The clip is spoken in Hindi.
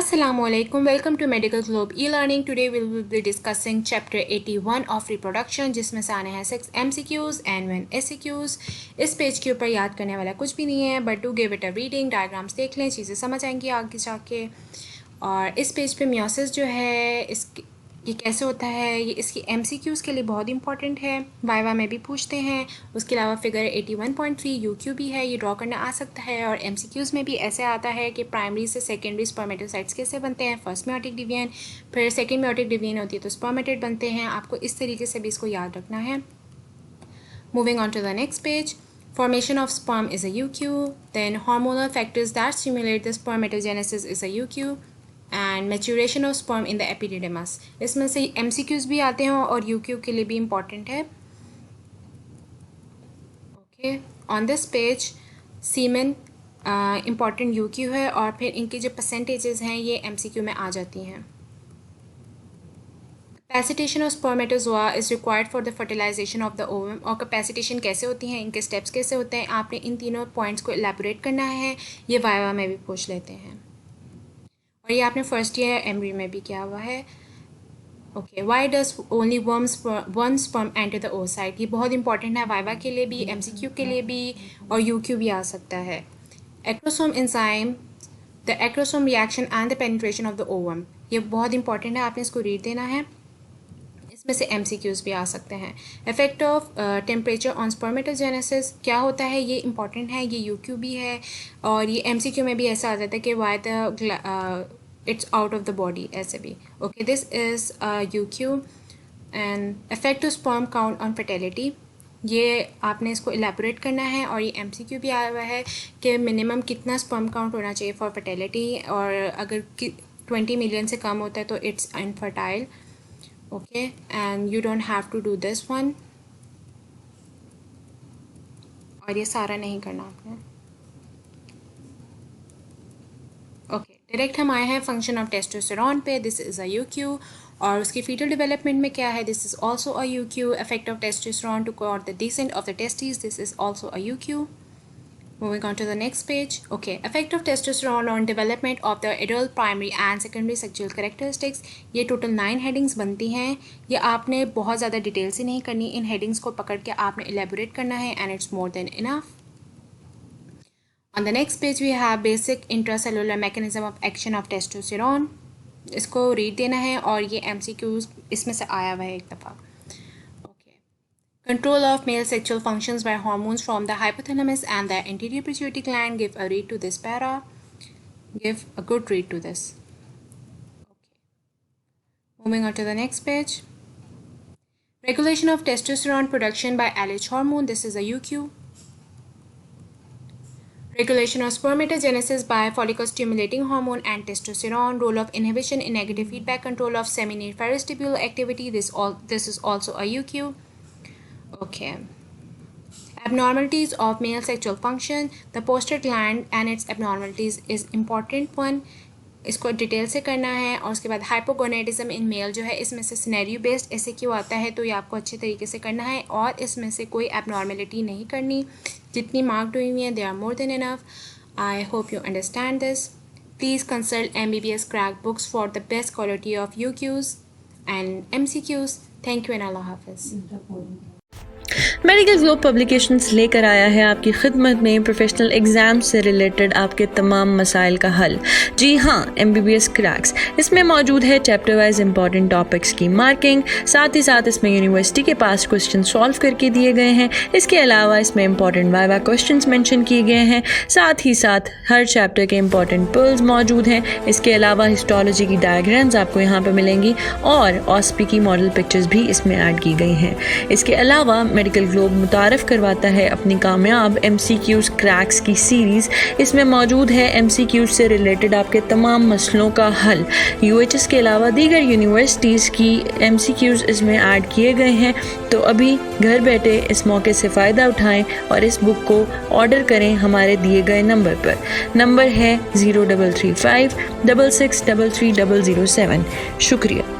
Assalamualaikum. Welcome to Medical Globe e-learning. Today we will be discussing chapter 81 of reproduction जिसमें से आने हैं 6 MCQs and 1 SCQs. इस पेज के ऊपर याद करने वाला कुछ भी नहीं है, but do give it a reading. Diagrams देख लें, चीज़ें समझ आएंगी आगे जाके. और इस पेज पे मियोसिस जो है ये कैसे होता है, ये इसकी MCQs के लिए बहुत इंपॉर्टेंट है. वाइवा में भी पूछते हैं. उसके अलावा फिगर 81.3 UQ भी है, ये ड्रॉ करना आ सकता है. और MCQs में भी ऐसे आता है कि प्राइमरी से सेकेंडरी स्पर्मेटोसाइट्स कैसे बनते हैं. फर्स्ट मेयोटिक डिवीजन, फिर सेकेंड मेयोटिक डिवीजन होती है तो स्पर्मेटेड बनते हैं. आपको इस तरीके से भी इसको याद रखना है. Moving on to the next page. Formation of sperm is a UQ. Then hormonal factors that stimulate the spermatogenesis is a UQ. And maturation of sperm in the epididymis. इसमें से MCQs भी आते हैं और UQ के लिए भी important है. Okay. On this page, semen important UQ है और फिर इनकी जो percentages हैं ये MCQ में आ जाती हैं. Capacitation of spermatozoa is required for the fertilization of the ovum. और capacitation कैसे होती हैं, इनके steps कैसे होते हैं, आपने इन तीनों points को elaborate करना है. ये वाइवा में भी पूछ लेते हैं और ये आपने फर्स्ट ईयर एमरी में भी किया हुआ है. Okay, why does only one sperm enter the oocyte. ये बहुत इंपॉर्टेंट है वाइवा के लिए भी, MCQ के लिए भी और UQ भी आ सकता है. Acrosome enzyme, the acrosome reaction and the penetration of the ovum. ये बहुत इंपॉर्टेंट है, आपने इसको रीड देना है. इसमें से MCQs भी आ सकते हैं. Effect of temperature on spermatogenesis क्या होता है, ये इंपॉर्टेंट है, ये UQ भी है. और ये MCQ में भी ऐसा आ जाता है कि why the it's out of the body, ऐसे भी. Okay, this is UQ. And effect of sperm count on fertility, ये आपने इसको इलेबोरेट करना है. और ये MCQ भी आया हुआ है कि मिनिमम कितना स्पर्म काउंट होना चाहिए फॉर फर्टिलिटी, और अगर 20 मिलियन से कम होता है तो it's infertile. Okay, and you don't have to do this one. और ये सारा नहीं करना आपने. ओके, डायरेक्ट हम आए हैं फंक्शन ऑफ टेस्टोस्टेरोन पे. This is a UQ. और उसकी फीटल डेवलपमेंट में क्या है, this is also a UQ. Effect of testosterone to cause the descent of the testis, this is also a UQ. Moving on to the next page. Okay, effect of testosterone on development of the adult primary and secondary sexual characteristics. ये टोटल 9 headings बनती हैं. ये आपने बहुत ज़्यादा डिटेल से नहीं करनी, इन headings को पकड़ के आपने elaborate करना है and it's more than enough. On the next page we have basic intracellular mechanism of action of testosterone. इसको read देना है और ये MCQs इसमें से आया हुआ है एक दफ़ा. Control of male sexual functions by hormones from the hypothalamus and the anterior pituitary gland. Give a read to this para. Give a good read to this. Okay. Moving on to the next page. Regulation of testosterone production by LH hormone. This is a UQ. Regulation of spermatogenesis by follicle stimulating hormone and testosterone. Role of inhibition in negative feedback control of seminal activity. This is also a UQ. Okay. Abnormalities of male sexual function. The posterior gland and its abnormalities is important one. इसको डिटेल से करना है. और उसके बाद हाइपोगोनेडिज्म इन मेल जो है, इसमें से सिनेरियो बेस्ड SAQ आता है, तो ये आपको अच्छे तरीके से करना है. और इसमें से कोई एबनॉर्मेलिटी नहीं करनी. जितनी मार्क्ड हुई हुई हैं, they are more than enough. I hope you understand this. Please consult MBBS crack books for the best quality of UQs and MCQs. Thank you and अल्लाह हाफिज़. मेडिकल ग्लोब पब्लिकेशंस लेकर आया है आपकी खिदमत में प्रोफेशनल एग्ज़ाम से रिलेटेड आपके तमाम मसाइल का हल. जी हाँ, MBBS क्रैक्स. इसमें मौजूद है चैप्टर वाइज इंपॉर्टेंट टॉपिक्स की मार्किंग. साथ ही साथ इसमें यूनिवर्सिटी के पास क्वेश्चन सॉल्व करके दिए गए हैं. इसके अलावा इसमें इंपॉर्टेंट वाइवा क्वेश्चंस मेंशन किए गए हैं. साथ ही साथ हर चैप्टर के इंपॉर्टेंट पर्ल्स मौजूद हैं. इसके अलावा हिस्टोलॉजी की डायग्राम्स आपको यहाँ पर मिलेंगी और ऑस्पी की मॉडल पिक्चर्स भी इसमें ऐड की गई हैं. इसके अलावा मेडिकल ग्लोब मुतारफ़ करवाता है अपनी कामयाब MCQs क्रैक्स की सीरीज़. इसमें मौजूद है MCQs से रिलेटेड आपके तमाम मसलों का हल. UHS के अलावा दीगर यूनिवर्सिटीज़ की MCQs इसमें ऐड किए गए हैं. तो अभी घर बैठे इस मौके से फ़ायदा उठाएं और इस बुक को ऑर्डर करें हमारे दिए गए नंबर पर. नंबर है 0335 6633 007. शुक्रिया.